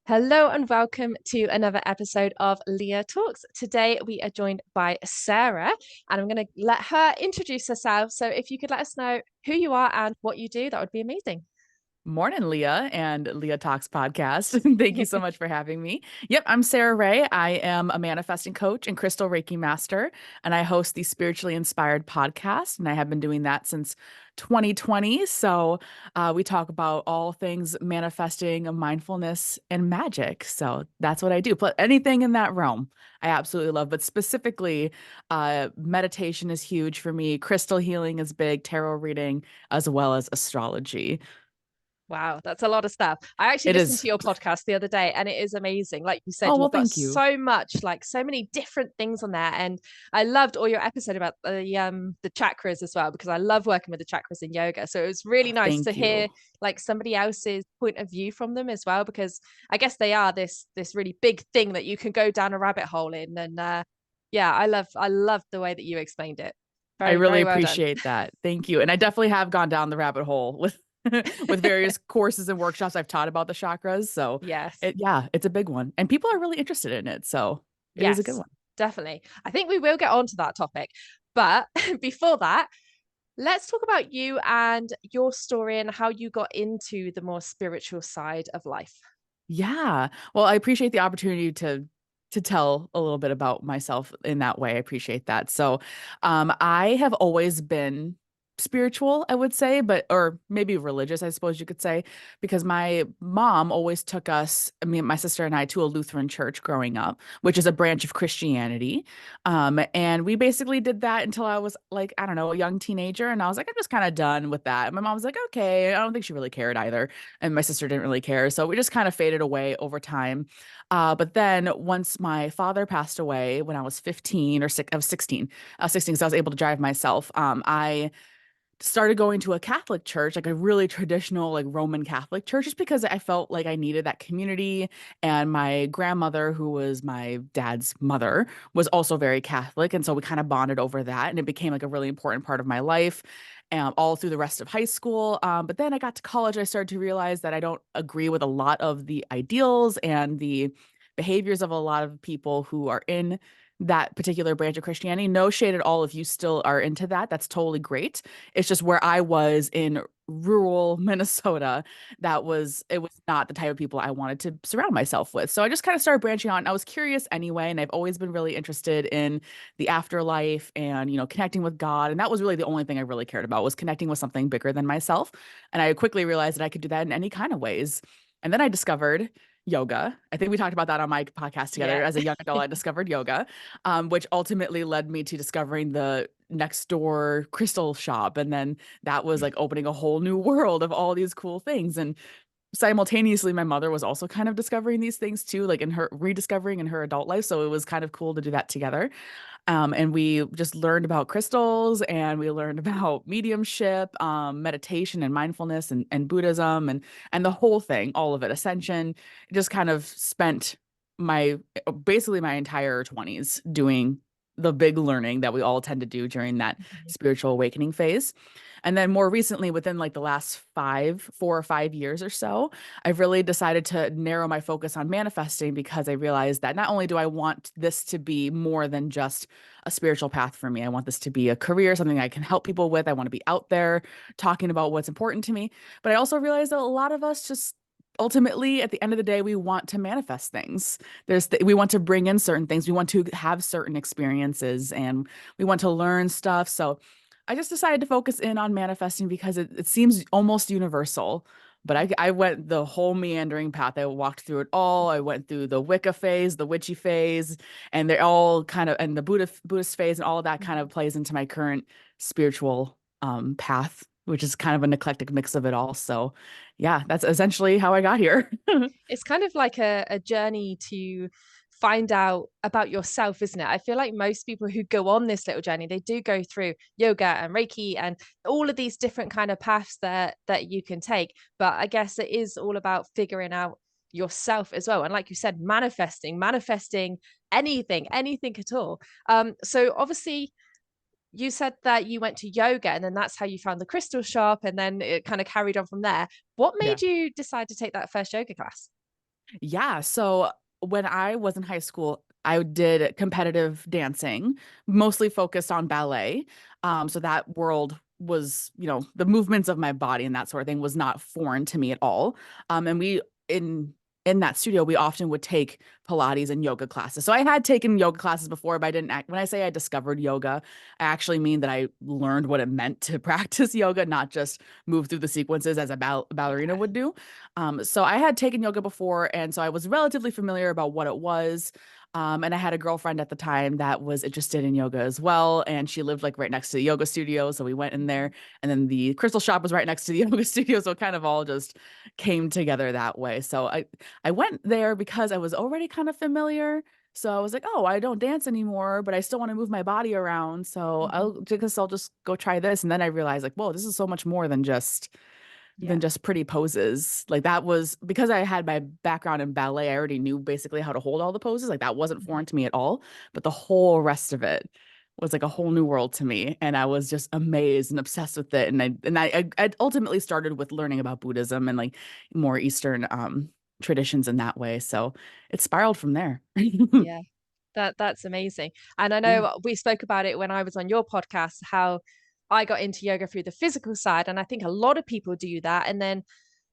Hello and welcome to another episode of Leah Talks. Today we are joined by Sarah, and I'm going to let her introduce herself. So if you could let us know who you are and what you do, that would be amazing. Morning, Leah and Leah Talks podcast. Thank you so much for having me. Yep, I'm Sara Rae. I am a manifesting coach and crystal Reiki master, and I host the Spiritually Inspired podcast. And I have been doing that since 2020. So we talk about all things manifesting, mindfulness, and magic. So that's what I do. But anything in that realm, I absolutely love. But specifically, meditation is huge for me. Crystal healing is big, tarot reading, as well as astrology. Wow, that's a lot of stuff. I actually It listened is. to your podcast the other day and it is amazing. Like you said, Oh, well, you've got thank you. so much, like so many different things on there. And I loved all your episode about the chakras as well, because I love working with the chakras in yoga. So it was really Oh, nice to thank hear you. like somebody else's point of view from them as well, because I guess they are this really big thing that you can go down a rabbit hole in. And yeah, I love the way that you explained it. I Very, really very well done. appreciate that. Thank you. And I definitely have gone down the rabbit hole with with various courses and workshops I've taught about the chakras. So Yes. yeah, it's a big one. And people are really interested in it. So it is a good Yes, one. definitely. I think we will get on to that topic. But before that, let's talk about you and your story and how you got into the more spiritual side of life. Yeah. Well, I appreciate the opportunity to tell a little bit about myself in that way. I appreciate that. So, I have always been spiritual, I would say, but or maybe religious, I suppose you could say, because my mom always took us, me and my sister and I, to a Lutheran church growing up, which is a branch of Christianity. And we basically did that until I was like, I don't know, a young teenager, and I was like, I'm just kind of done with that. And my mom was like, okay. I don't think she really cared either, and my sister didn't really care. So we just kind of faded away over time. But then once my father passed away when I was 15 or six, I was 16, 16, so I was able to drive myself. I started going to a Catholic church, like a really traditional, like Roman Catholic church, just because I felt like I needed that community. And my grandmother, who was my dad's mother, was also very Catholic. And so we kind of bonded over that. And it became like a really important part of my life. All through the rest of high school. But then I got to college, I started to realize that I don't agree with a lot of the ideals and the behaviors of a lot of people who are in that particular branch of Christianity. No shade at all if you still are into that. That's totally great. It's just where I was in rural Minnesota, it was not the type of people I wanted to surround myself with. So I just kind of started branching out and I was curious anyway. And I've always been really interested in the afterlife and, connecting with God. And that was really the only thing I really cared about was connecting with something bigger than myself. And I quickly realized that I could do that in any kind of ways. And then I discovered yoga. I think we talked about that on my podcast together. Yeah. As a young adult, I discovered yoga, which ultimately led me to discovering the next door crystal shop. And then that was like opening a whole new world of all these cool things. And simultaneously, my mother was also kind of discovering these things too, like in her rediscovering in her adult life. So it was kind of cool to do that together. And we just learned about crystals and we learned about mediumship, meditation and mindfulness and Buddhism and the whole thing, all of it, ascension. Just kind of spent my basically my entire 20s doing the big learning that we all tend to do during that spiritual awakening phase. And then more recently, within like the last 4 or 5 years or so, I've really decided to narrow my focus on manifesting because I realized that not only do I want this to be more than just a spiritual path for me, I want this to be a career, something I can help people with. I want to be out there talking about what's important to me. But I also realized that a lot of us just ultimately at the end of the day we want to manifest things. We want to bring in certain things, we want to have certain experiences, and we want to learn stuff. So I just decided to focus in on manifesting because it seems almost universal. But I went the whole meandering path. I walked through it all. I went through the Wicca phase, the witchy phase, and they're all kind of, and the Buddhist phase, and all of that kind of plays into my current spiritual path, which is kind of an eclectic mix of it all. So yeah, that's essentially how I got here. It's kind of like a journey to find out about yourself, isn't it? I feel like most people who go on this little journey, they do go through yoga and Reiki and all of these different kind of paths that you can take. But I guess it is all about figuring out yourself as well. And like you said, manifesting anything at all. So obviously you said that you went to yoga and then that's how you found the crystal shop and then it kind of carried on from there. What Yeah. made you decide to take that first yoga class? Yeah. So when I was in high school, I did competitive dancing, mostly focused on ballet. So that world was, the movements of my body and that sort of thing was not foreign to me at all. And we in in that studio, we often would take Pilates and yoga classes. So I had taken yoga classes before, but I didn't when I say I discovered yoga, I actually mean that I learned what it meant to practice yoga, not just move through the sequences as a ballerina Yeah. would do. So I had taken yoga before, and so I was relatively familiar about what it was. And I had a girlfriend at the time that was interested in yoga as well, and she lived like right next to the yoga studio, so we went in there. Mhm. And then the crystal shop was right next to the yoga studio, so it kind of all just came together that way. So I went there because I was already kind of familiar. So I was like, oh, I don't dance anymore, but I still want to move my body around. So Mhm. I'll just go try this. And then I realized like, whoa, this is so much more Yeah. than just pretty poses. Like that was because I had my background in ballet, I already knew basically how to hold all the poses. Like that wasn't Mhm. foreign to me at all. But the whole rest of it was like a whole new world to me. And I was just amazed and obsessed with it. And I ultimately started with learning about Buddhism and like more Eastern traditions in that way. So it spiraled from there. Yeah. That's amazing. And I Yeah. know we spoke about it when I was on your podcast, how I got into yoga through the physical side. And I think a lot of people do that. And then,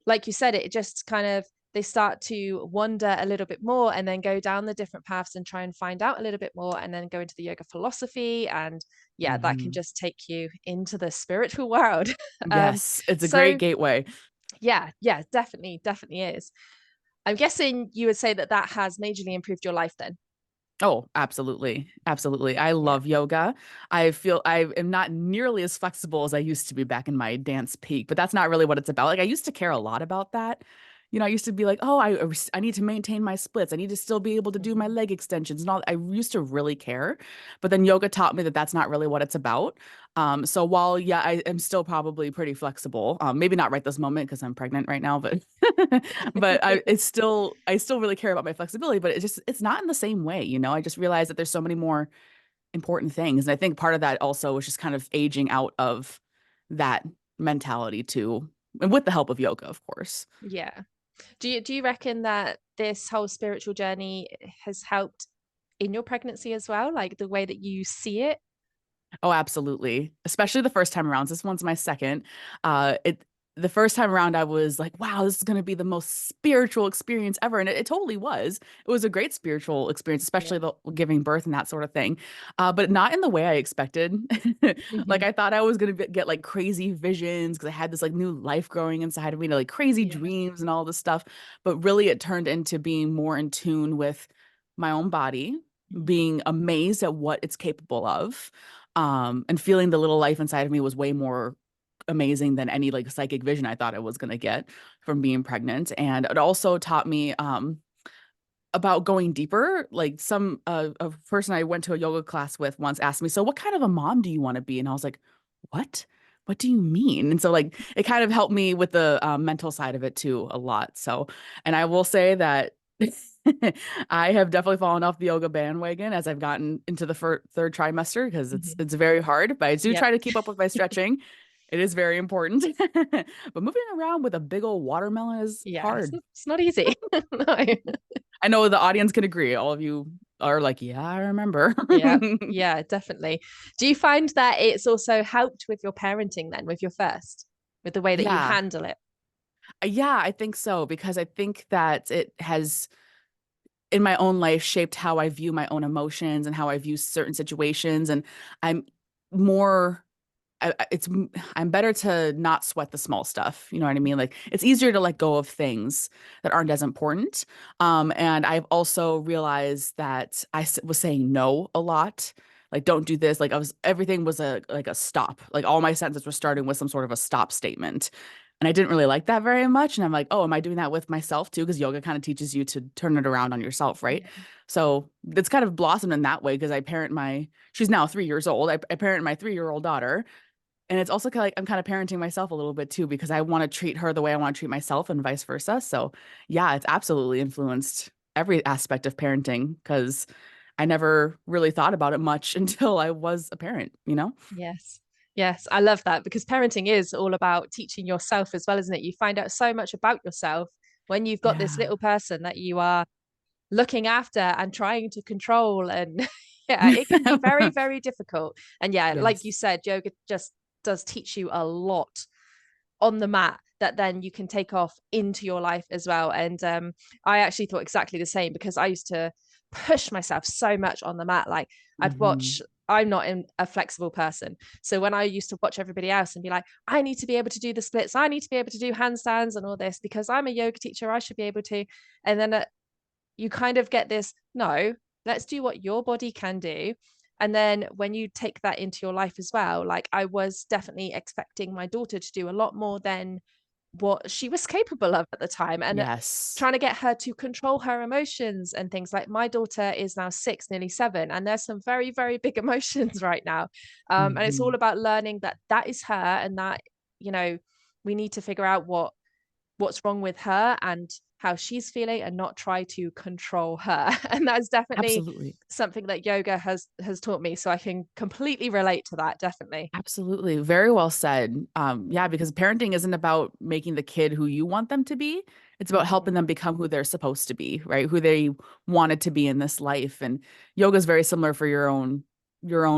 like you said, it just kind of they start to wonder a little bit more and then go down the different paths and try and find out a little bit more and then go into the yoga philosophy. And yeah, that can Mhm. just take you into the spiritual world. um, Yes, it's a great so gateway. yeah, yeah, definitely, definitely is. I'm guessing you would say that that has majorly improved your life then. Oh, absolutely. Absolutely. I Yeah. love yoga. I feel I am not nearly as flexible as I used to be back in my dance peak, but that's not really what it's about. Like I used to care a lot about that. I used to be like, oh, I need to maintain my splits. I need to still be able to do my Mhm. leg extensions and all. I used to really care, but then yoga taught me that that's not really what it's about. So while yeah, I am still probably pretty flexible. Maybe not right this moment because I'm pregnant right now, but I still really care about my flexibility, but it's not in the same way. I just realized that there's so many more important things. And I think part of that also was just kind of aging out of that mentality too, and with the help of yoga, of course. Yeah. Do you reckon that this whole spiritual journey has helped in your pregnancy as well? Like the way that you see it? Oh, absolutely. Especially the first time around. This one's my second. It The first time around, I was like, wow, this is going to be the most spiritual experience ever. And it totally was. It was a great spiritual experience, Yeah. especially the giving birth and that sort of thing. But not in the way I expected. Like Hmm. I thought I was going to get like crazy visions because I had this like new life growing inside of me, like crazy Yeah. dreams and all this stuff. But really, it turned into being more in tune with my own body, Hmm. being amazed at what it's capable of, and feeling the little life inside of me was way more amazing than any like psychic vision I thought I was going to get from being pregnant. And it also taught me about going deeper. Like a person I went to a yoga class with once asked me, so what kind of a mom do you want to be? And I was like, what? What do you mean? And so like it kind of helped me with the mental side of it too a lot. So, and I will say that I have definitely fallen off the yoga bandwagon as I've gotten into the third trimester because Hmm. it's very hard, but I do Yep. try to keep up with my stretching. It is very important. But moving around with a big old watermelon is Yeah. hard. It's not easy. No. I know the audience can agree. All of you are like, yeah, I remember. Yeah. Yeah, definitely. Do you find that it's also helped with your parenting then, with your first, with the way that you Yeah. handle it? Yeah, I think so because I think that it has in my own life shaped how I view my own emotions and how I view certain situations. And I'm more it's I'm better to not sweat the small stuff. You know what I mean? Like it's easier to let go of things that aren't as important. And I've also realized that was saying no a lot. Like don't do this. Like everything was a stop. Like all my sentences were starting with some sort of a stop statement. And I didn't really like that very much. And I'm like, oh, am I doing that with myself too? Because yoga kind of teaches you to turn it around on yourself, right? Yeah. So it's kind of blossomed in that way because she's now 3 years old. I parent my 3-year-old daughter, and it's also kind of like I'm kind of parenting myself a little bit too because I want to treat her the way I want to treat myself and vice versa. So, yeah, it's absolutely influenced every aspect of parenting because I never really thought about it much until I was a parent? Yes. Yes, I love that because parenting is all about teaching yourself as well, isn't it? You find out so much about yourself when you've got this Yeah. little person that you are looking after and trying to control. And yeah, it can be very, very difficult. And yeah, like you Yes. said, yoga just does teach you a lot on the mat that then you can take off into your life as well. And I actually thought exactly the same, because I used to push myself so much on the mat. Like I'd watch, I'm not a flexible person. So when I used to watch everybody else and be like, I need to be able to do the splits, I need to be able to do handstands and all this because I'm a yoga teacher, I should be able to. And then you kind of get this, no, let's do what your body can do. And then when you take that into your life as well, like I was definitely expecting my daughter to do a lot more than what she was capable of at the time, and Yes. trying to get her to control her emotions and things. Like my daughter is now 6, nearly 7, and there's some very, very big emotions right now. And it's all Hmm. about learning that that is her, and that, you know, we need to figure out what's wrong with her and how she's feeling, and not try to control her. And that's definitely Absolutely. something that yoga has taught me, so I can completely relate to that, definitely. Absolutely. Very well said. Yeah, because parenting isn't about making the kid who you want them to be. It's about Hmm. helping them become who they're supposed to be, right? Who they wanted to be in this life. And yoga is very similar for your own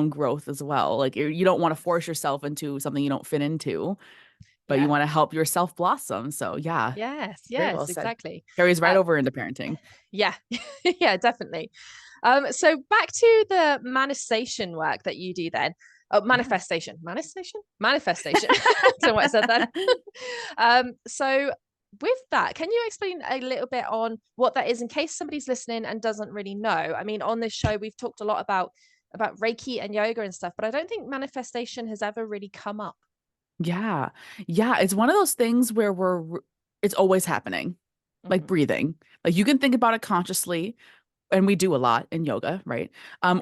growth as well. Like you don't want to force yourself into something you don't fit into, but you Yeah. want to help yourself blossom. So yeah, Yes, very well yes, said. exactly. Carries right uh, over into parenting. yeah. Yeah, definitely. So back to the manifestation work that you do then. Oh, Yeah. manifestation. Don't know why I said that. So with that, can you explain a little bit on what that is, in case somebody's listening and doesn't really know? I mean, on this show we've talked a lot about Reiki and yoga and stuff, but I don't think manifestation has ever really come up. Yeah. Yeah. It's one of those things where it's always happening, like Hmm. breathing. Like you can think about it consciously, and we do a lot in yoga, right?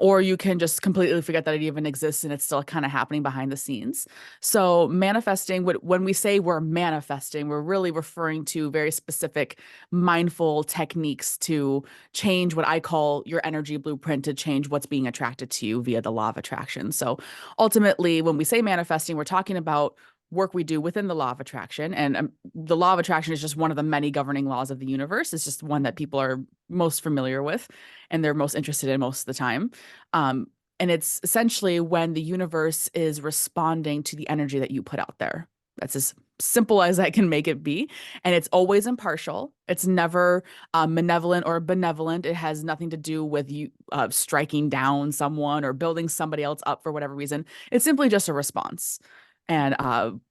Or you can just completely forget that it even exists and it's still kind of happening behind the scenes. So manifesting, when we say we're manifesting, we're really referring to very specific mindful techniques to change what I call your energy blueprint, to change what's being attracted to you via the law of attraction. So ultimately, when we say manifesting, we're talking about work we do within the law of attraction. And the law of attraction is just one of the many governing laws of the universe. It's just one that people are most familiar with and they're most interested in most of the time. Um, and it's essentially when the universe is responding to the energy that you put out there. That's as simple as I can make it be. And it's always impartial. It's never malevolent or benevolent. It has nothing to do with you striking down someone or building somebody else up for whatever reason. It's simply just a response. And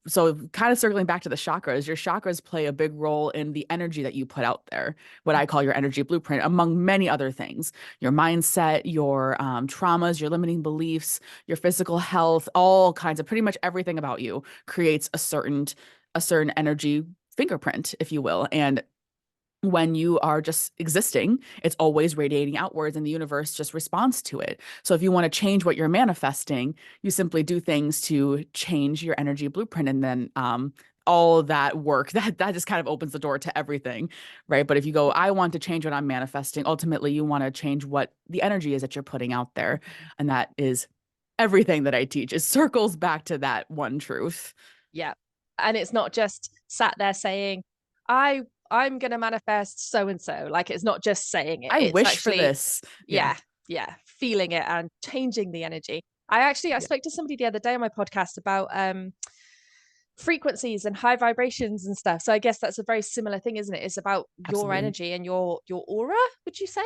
so, kind of circling back to the chakras, your chakras play a big role in the energy that you put out there, what I call your energy blueprint, among many other things. Your mindset, your traumas, your limiting beliefs, your physical health, all kinds of pretty much everything about you creates a certain energy fingerprint, if you will. And when you are just existing, it's always radiating outwards and the universe just responds to it. So if you want to change what you're manifesting, you simply do things to change your energy blueprint, and then all that work that just kind of opens the door to everything, right? But if you go, I want to change what I'm manifesting, ultimately you want to change what the energy is that you're putting out there. Mhm. And that is everything that I teach. It circles back to that one truth. Yeah. And it's not just sat there saying, I'm gonna manifest so and so. Like it's not just saying it. I It's wish for actually, this. Yeah. yeah, yeah, feeling it and changing the energy. I Yeah. spoke to somebody the other day on my podcast about frequencies and high vibrations and stuff. So I guess that's a very similar thing, isn't it? It's about your Absolutely. energy and your aura, would you say?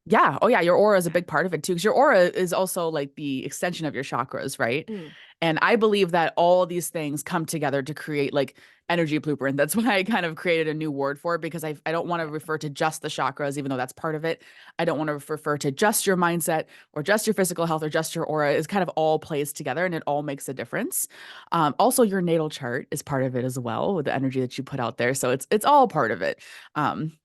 Yeah. Oh, yeah. Your aura is a big part of it too, because your aura is also like the extension of your chakras, right? Mm. And I believe that all these things come together to create like energy blueprint. That's why I kind of created a new word for it, because I don't want to Yeah. refer to just the chakras, even though that's part of it. I don't want to refer to just your mindset or just your physical health or just your aura. It's kind of all plays together and it all makes a difference. Also, your natal chart is part of it as well, with the energy that you put out there. So it's all part of it. Um,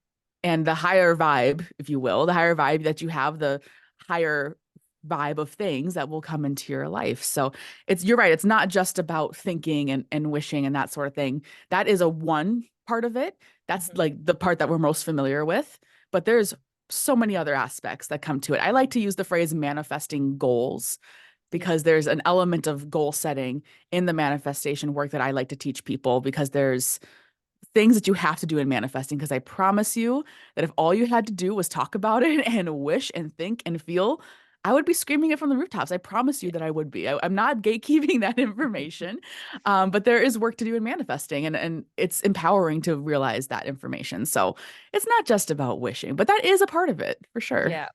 and the higher vibe, if you will, the higher vibe that you have, the higher vibe of things that will come into your life. So you're right. It's not just about thinking and wishing and that sort of thing. That is a one part of it. That's Mhm. like the part that we're most familiar with. But there's so many other aspects that come to it. I like to use the phrase manifesting goals, Yeah. because there's an element of goal setting in the manifestation work that I like to teach people, because there's things that you have to do in manifesting, because I promise you that if all you had to do was talk about it and wish and think and feel, I would be screaming it from the rooftops. I promise you that I would be. I'm not gatekeeping that information, but there is work to do in manifesting, and it's empowering to realize that information. So it's not just about wishing, but that is a part of it for sure. Yeah.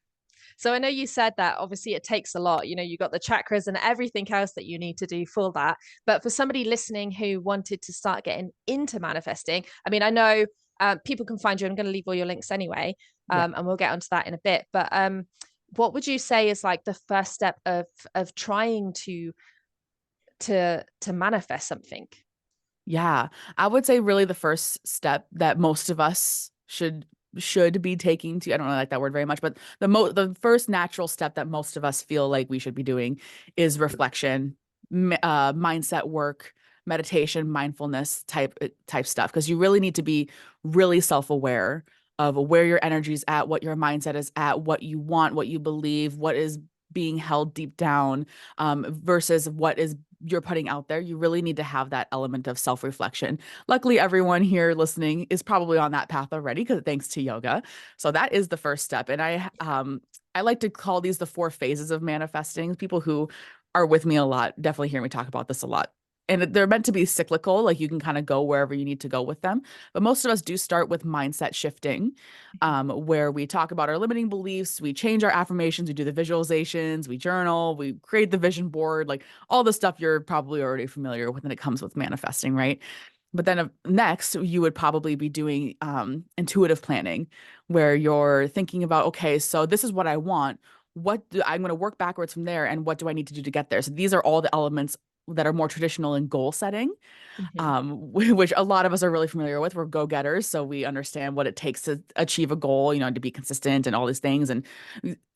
So I know you said that obviously it takes a lot. You know, you got the chakras and everything else that you need to do for that. But for somebody listening who wanted to start getting into manifesting, I mean, I know people can find you. I'm going to leave all your links anyway, Yeah. and we'll get onto that in a bit. But what would you say is like the first step of trying to manifest something? Yeah, I would say really the first step that most of us should be taking to, I don't really like that word very much, but the first natural step that most of us feel like we should be doing is reflection, mindset work, meditation, mindfulness type stuff, because you really need to be really self-aware of where your energy's at, what your mindset is at, what you want, what you believe, what is being held deep down, versus what is you're putting out there. You really need to have that element of self-reflection. Luckily, everyone here listening is probably on that path already, because thanks to yoga. So that is the first step. And I like to call these the four phases of manifesting. People who are with me a lot definitely hear me talk about this a lot. And they're meant to be cyclical, like you can kind of go wherever you need to go with them. But most of us do start with mindset shifting, where we talk about our limiting beliefs, we change our affirmations, we do the visualizations, we journal, we create the vision board, like all the stuff you're probably already familiar with when it comes with manifesting, right? But then next, you would probably be doing intuitive planning, where you're thinking about, okay, so this is what I want. I'm going to work backwards from there, and what do I need to do to get there? So these are all the elements that are more traditional in goal setting, Mm-hmm. which a lot of us are really familiar with. We're go-getters, so we understand what it takes to achieve a goal, to be consistent and all these things, and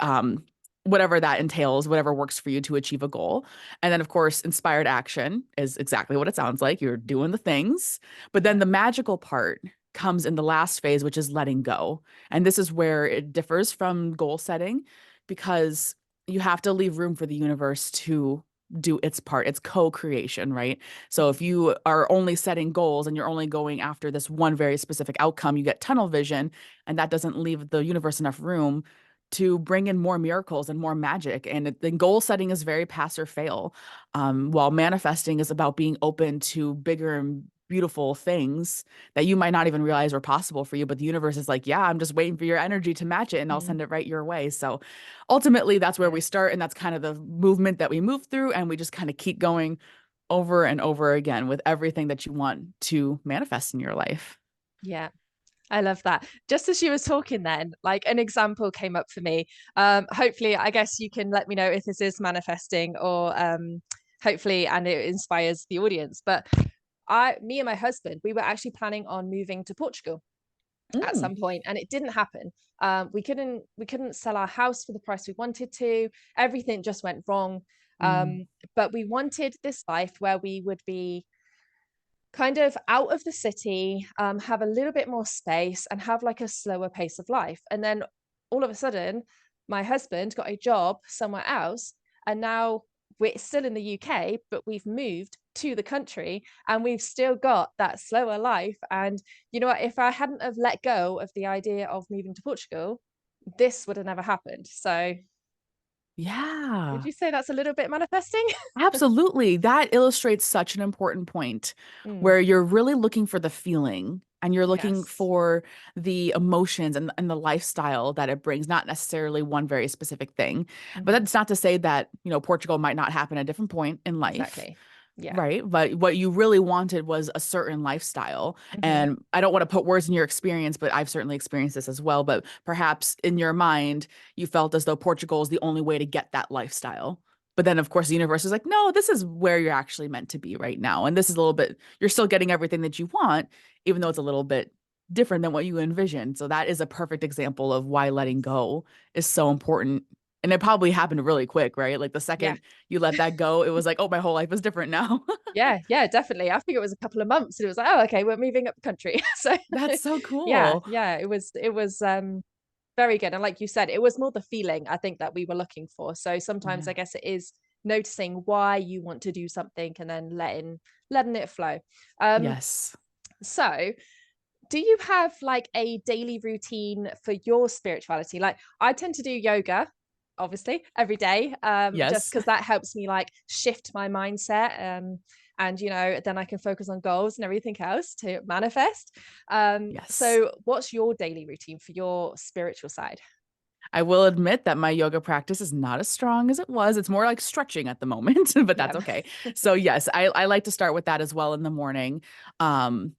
um, whatever that entails, whatever works for you to achieve a goal. And then, of course, inspired action is exactly what it sounds like. You're doing the things, but then Yeah. the magical part comes in the last phase, which is letting go. And this is where it differs from goal setting, because you have to leave room for the universe to do its part. It's co-creation, right? So if Mm-hmm. you are only setting goals and you're only going after this one very specific outcome, you get tunnel vision, and that doesn't leave the universe enough room to bring in more miracles and more magic. And then goal setting is very pass or fail, while manifesting is about being open to bigger and beautiful things that you might not even realize were possible for you. But the universe is like, yeah, I'm just waiting for your energy to match it, and I'll Mm-hmm. send it right your way. So ultimately, that's where Yeah. we start. And that's kind of the movement that we move through. And we just kind of keep going over and over again with everything that you want to manifest in your life. Yeah. I love that. Just as she was talking then, like an example came up for me. Hopefully, I guess you can let me know if this is manifesting or hopefully, and it inspires the audience. But me and my husband, we were actually planning on moving to Portugal at Mm, some point, and it didn't happen. We couldn't sell our house for the price we wanted to. Everything just went wrong. mm, But we wanted this life where we would be kind of out of the city, have a little bit more space, and have like a slower pace of life. And then all of a sudden, my husband got a job somewhere else, and now we're still in the UK, but we've moved to the country, and we've still got that slower life. And you know what? If I hadn't have let go of the idea of moving to Portugal, this would have never happened. So, would yeah. you say that's a little bit manifesting? Absolutely. That illustrates such an important point, Mm, where you're really looking for the feeling and you're looking yes. for the emotions and the lifestyle that it brings, not necessarily one very specific thing. But Hmm. that's not to say that, Portugal might not happen at a different point in life. Exactly. Yeah. Right. But what you really wanted was a certain lifestyle. Hmm. And I don't want to put words in your experience, but I've certainly experienced this as well. But perhaps in your mind, you felt as though Portugal is the only way to get that lifestyle. But then, of course, the universe is like, no, this is where you're actually meant to be right now. And this is a little bit, you're still getting everything that you want, even though it's a little bit different than what you envisioned. So that is a perfect example of why letting go is so important. And it probably happened really quick, right? Like the Yeah. second you let that go, it was like, oh, my whole life is different now. Yeah. Yeah. Definitely. I think it was a couple of months, and it was like, oh, okay, we're moving up the country. So, That's so yeah, cool. yeah, it was very good. And like you said, it was more the feeling I think that we were looking for. So sometimes Yeah. I guess it is noticing why you want to do something and then letting it flow. Um, Yes. so Do you have like a daily routine for your spirituality? Like I tend to do yoga, obviously, every day, just Yes. because that helps me like shift my mindset. And then I can focus on goals and everything else to manifest. Yes. So what's your daily routine for your spiritual side? I will admit that my yoga practice is not as strong as it was. It's more like stretching at the moment, but Yeah. that's okay. So yes, I like to start with that as well in the morning. Um,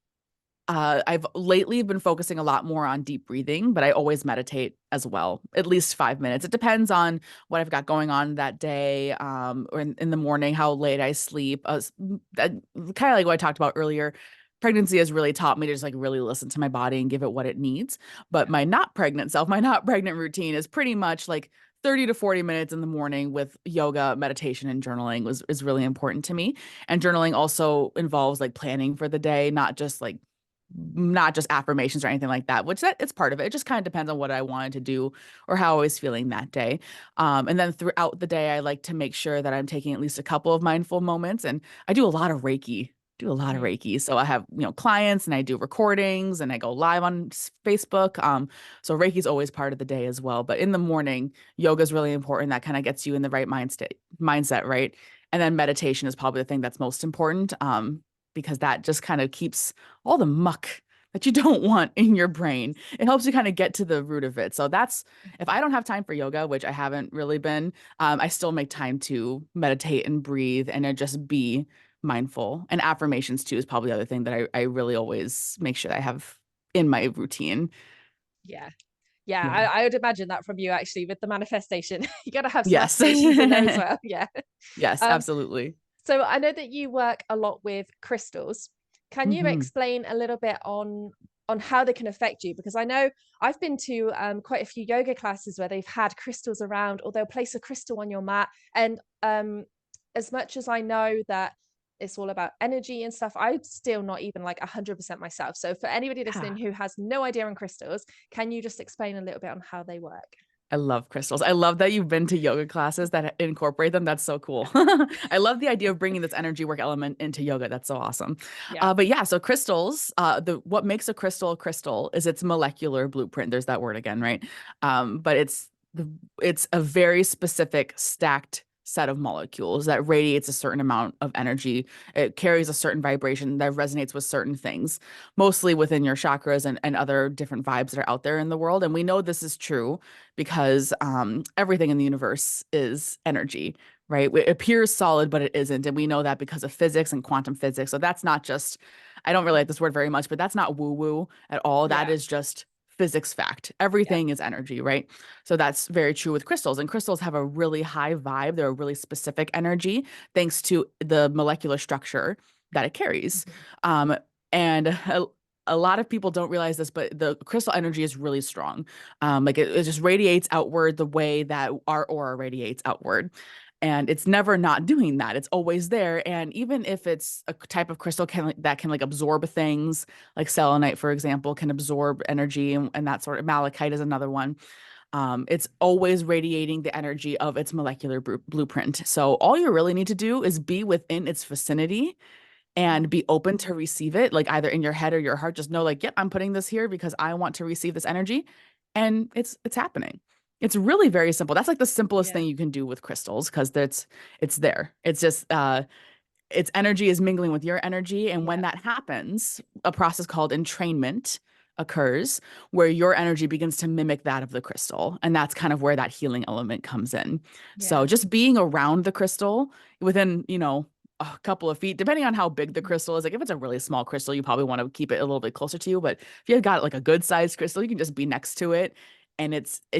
I've lately been focusing a lot more on deep breathing, but I always meditate as well, at least 5 minutes. It depends on what I've got going on that day, or in the morning, how late I sleep. Kind of like what I talked about earlier. Pregnancy has really taught me to just like really listen to my body and give it what it needs. But Yeah. my not pregnant self, my not pregnant routine is pretty much like 30 to 40 minutes in the morning with yoga, meditation, and journaling is really important to me. And journaling also involves like planning for the day, not just affirmations or anything like that, which that it's part of it. It just kind of depends on what I wanted to do or how I was feeling that day. And then throughout the day, I like to make sure that I'm taking at least a couple of mindful moments. And I do a lot of Reiki. Do a lot of Mhm. Reiki. So I have, clients and I do recordings and I go live on Facebook. So Reiki is always part of the day as well. But in the morning, yoga is really important. That kind of gets you in the right mindset, right? And then meditation is probably the thing that's most important. Because that just kind of keeps all the muck that you don't want in your brain. It helps you kind of get to the root of it. So that's if I don't have time for yoga, which I haven't really been, I still make time to meditate and breathe and just be mindful. And affirmations too is probably the other thing that I really always make sure that I have in my routine. Yeah. Yeah, Yeah. I would imagine that from you actually with the manifestation. You got to have some Yes. affirmations in there as well. Yeah. Yes, Um, absolutely. so I know that you work a lot with crystals. Can you Hmm. explain a little bit on how they can affect you? Because I know I've been to quite a few yoga classes where they've had crystals around, or they'll place a crystal on your mat. And as much as I know that it's all about energy and stuff, I'm still not even like 100% myself. So for anybody Yeah. listening who has no idea on crystals, can you just explain a little bit on how they work? I love crystals. I love that you've been to yoga classes that incorporate them. That's so cool. Yeah. I love the idea of bringing this energy work element into yoga. That's so awesome. Yeah. But yeah, so crystals, the what makes a crystal is its molecular blueprint. There's that word again, right? But it's a very specific stacked set of molecules that radiates a certain amount of energy. It carries a certain vibration that resonates with certain things, mostly within your chakras and other different vibes that are out there in the world. And we know this is true because everything in the universe is energy, right? It appears solid, but it isn't. And we know that because of physics and quantum physics. So that's not just, I don't really like this word very much, but that's not woo woo at all. That Yeah. is just physics fact. Yeah. Everything is energy, right? So that's very true with crystals. And crystals have a really high vibe. They're a really specific energy thanks to the molecular structure that it carries. Mhm. Um, and a lot of people don't realize this, but the crystal energy is really strong. Like it just radiates outward the way that our aura radiates outward. And it's never not doing that. It's always there. And even if it's a type of crystal that can like absorb things, like selenite, for example, can absorb energy and that sort of malachite is another one. It's always radiating the energy of its molecular blueprint. So all you really need to do is be within its vicinity and be open to receive it, like either in your head or your heart. Just know, like, yep, I'm putting this here because I want to receive this energy, and it's happening. It's really very simple. That's like the simplest Yeah. thing you can do with crystals because it's there. It's just its energy is mingling with your energy, and when Yeah. that happens, a process called entrainment occurs where your energy begins to mimic that of the crystal, and that's kind of where that healing element comes in. Yeah. So just being around the crystal within, a couple of feet, depending on how big the crystal is. Like if it's a really small crystal, you probably want to keep it a little bit closer to you. But if you've got like a good sized crystal, you can just be next to it and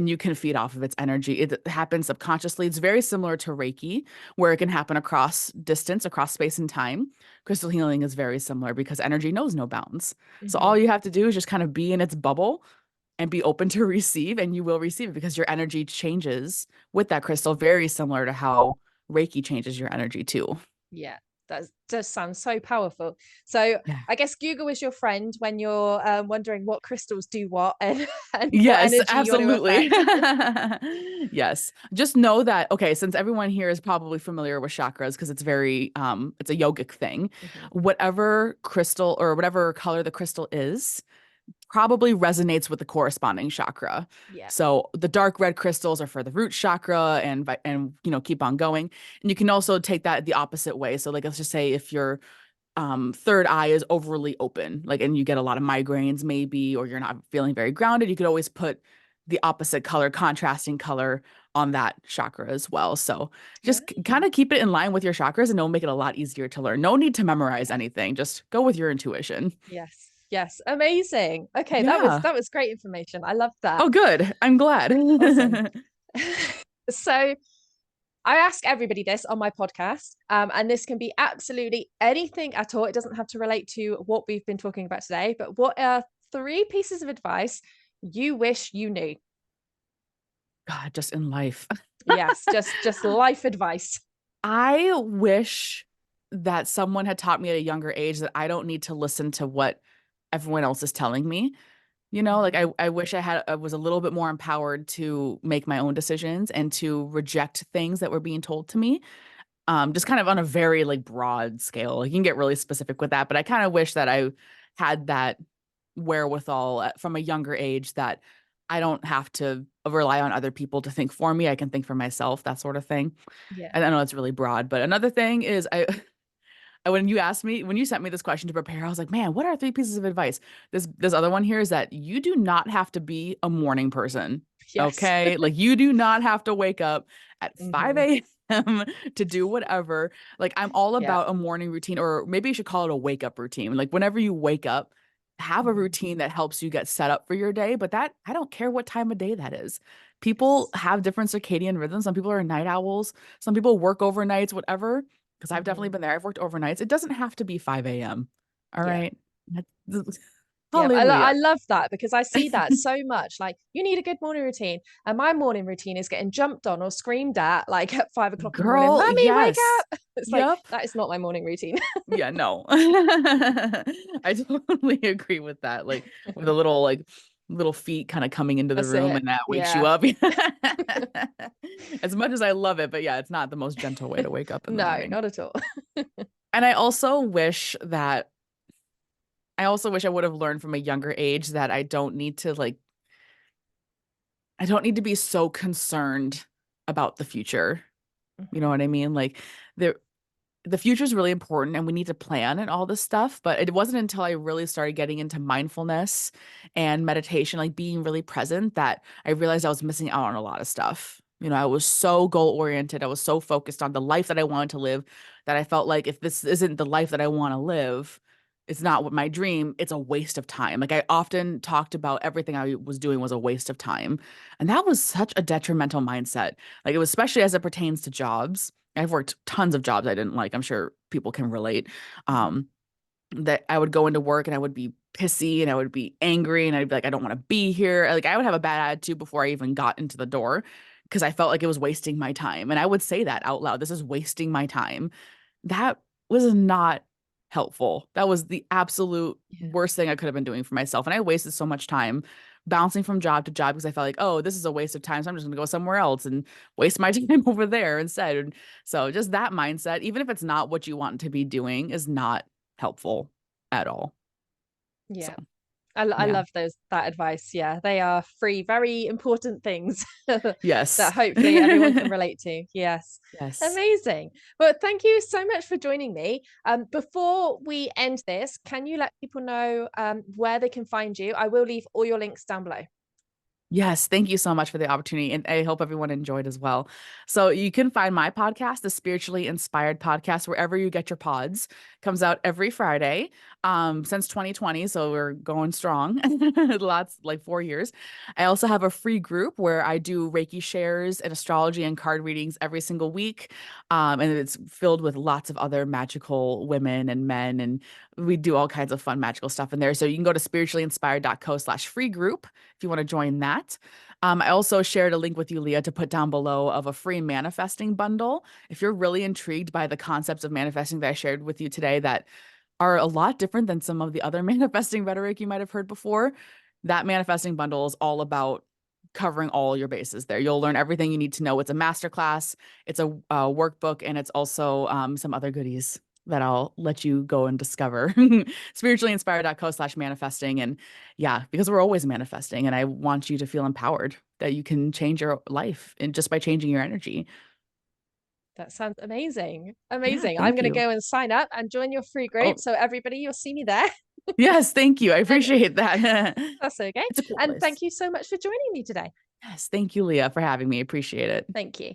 you can feed off of its energy. It happens subconsciously. It's very similar to Reiki, where it can happen across distance, across space and time. Crystal healing is very similar because energy knows no bounds. So all Mhm. you have to do is just kind of be in its bubble and be open to receive, and you will receive it because your energy changes with that crystal, very similar to how Reiki changes your energy too. Yeah, that does sound so powerful. So Yeah. I guess Google is your friend when you're wondering what crystals do what and what Yes, energy you want to absolutely. affect. Yes. Just know that, okay, since everyone here is probably familiar with chakras because it's a yogic thing, Mhm. whatever crystal or whatever color the crystal is, probably resonates with the corresponding chakra. Yeah. So the dark red crystals are for the root chakra and keep on going. And you can also take that the opposite way. So like let's just say if your third eye is overly open, like and you get a lot of migraines maybe, or you're not feeling very grounded, you could always put the opposite color, contrasting color on that chakra as well. So just kind Right. of keep it in line with your chakras and it'll make it a lot easier to learn. No need to memorize anything. Just go with your intuition. Yes. Yes. Amazing. Okay, Yeah. that was great information. I love that. Oh, good. I'm glad. Awesome. So I ask everybody this on my podcast, and this can be absolutely anything at all. It doesn't have to relate to what we've been talking about today, but what are three pieces of advice you wish you knew? God, just in life. Yes, just life advice. I wish that someone had taught me at a younger age that I don't need to listen to what everyone else is telling me. Like Mhm. I wish I was a little bit more empowered to make my own decisions and to reject things that were being told to me. Just kind of on a very like broad scale. Like, you can get really specific with that, but I kind of wish that I had that wherewithal from a younger age that I don't have to rely on other people to think for me. I can think for myself, that sort of thing. Yeah. And I know it's really broad, but another thing is when you sent me this question to prepare, I was like, man, what are three pieces of advice? This other one here is that you do not have to be a morning person. Yes. Okay. Like you do not have to wake up at Hmm. 5 a.m. to do whatever. Like I'm all Yeah. about a morning routine, or maybe you should call it a wake up routine. Like whenever you wake up, have a Hmm. routine that helps you get set up for your day. But that I don't care what time of day that is. People Yes. have different circadian rhythms. Some people are night owls. Some people work overnights, whatever, because I've definitely Hmm. been there. I've worked overnights. It doesn't have to be 5 a.m. All Yeah. right. That's- Yeah, I Hallelujah. love that because I see that so much. Like, you need a good morning routine. And my morning routine is getting jumped on or screamed at like at 5 o'clock in the morning. Girl, Mummy, wake yes. up. It's like, Yep. that is not my morning routine. Yeah, no. I totally agree with that. Like with the little feet kind of coming into the That's room it. and that wakes you Yeah. up. As much as I love it, but yeah, it's not the most gentle way to wake up in the No, morning. not at all. And I also wish I would have learned from a younger age that I don't need to be so concerned about the future. You know Mhm. what I mean? Like the the future is really important and we need to plan and all this stuff, but it wasn't until I really started getting into mindfulness and meditation, like being really present, that I realized I was missing out on a lot of stuff. I was so goal oriented. I was so focused on the life that I wanted to live that I felt like if this isn't the life that I want to live, it's not what my dream, it's a waste of time. Like I often talked about everything I was doing was a waste of time. And that was such a detrimental mindset. Like it was especially as it pertains to jobs. I've worked tons of jobs I didn't like. I'm sure people can relate. Mhm. Um, that I would go into work and I would be pissy and I would be angry and I'd be like, I don't want to be here. Like I would have a bad attitude before I even got into the door because I felt like it was wasting my time. And I would say that out loud. This is wasting my time. That was not helpful. That was the absolute Yeah. worst thing I could have been doing for myself. And I wasted so much time bouncing from job to job because I felt like, oh, this is a waste of time. So I'm just going to go somewhere else and waste my time over there instead. So just that mindset, even if it's not what you want to be doing, is not helpful at all. So, Yeah. I yeah. love that advice. Yeah, they are three very important things that Yes. hopefully everyone can relate to. Yes, Yes. amazing. Well, thank you so much for joining me. Before we end this, can you let people know where they can find you? I will leave all your links down below. Yes, thank you so much for the opportunity. And I hope everyone enjoyed as well. So you can find my podcast, the Spiritually Inspired Podcast, wherever you get your pods. Comes out every Friday, since 2020. So we're going strong. Lots, like 4 years. I also have a free group where I do Reiki shares and astrology and card readings every single week. And it's filled with lots of other magical women and men. And we do all kinds of fun magical stuff in there. So you can go to spirituallyinspired.co/free group if you want to join that. I also shared a link with you, Leah, to put down below of a free manifesting bundle. If you're really intrigued by the concepts of manifesting that I shared with you today, that are a lot different than some of the other manifesting rhetoric you might have heard before, that manifesting bundle is all about covering all your bases there. You'll learn everything you need to know. It's a masterclass, it's a workbook, and it's also some other goodies. that I'll let you go and discover. Spirituallyinspired.co/manifesting. And yeah, because we're always manifesting. And I want you to feel empowered that you can change your life and just by changing your energy. That sounds amazing. Yeah, Amazing. I'm thank going to you. go and sign up and join your free group. Oh, So everybody, you'll see me there. yes, thank you. I And appreciate that. that's okay. It's a cool And place. thank you so much for joining me today. Yes, thank you, Leah, for having me. Appreciate it. Thank you.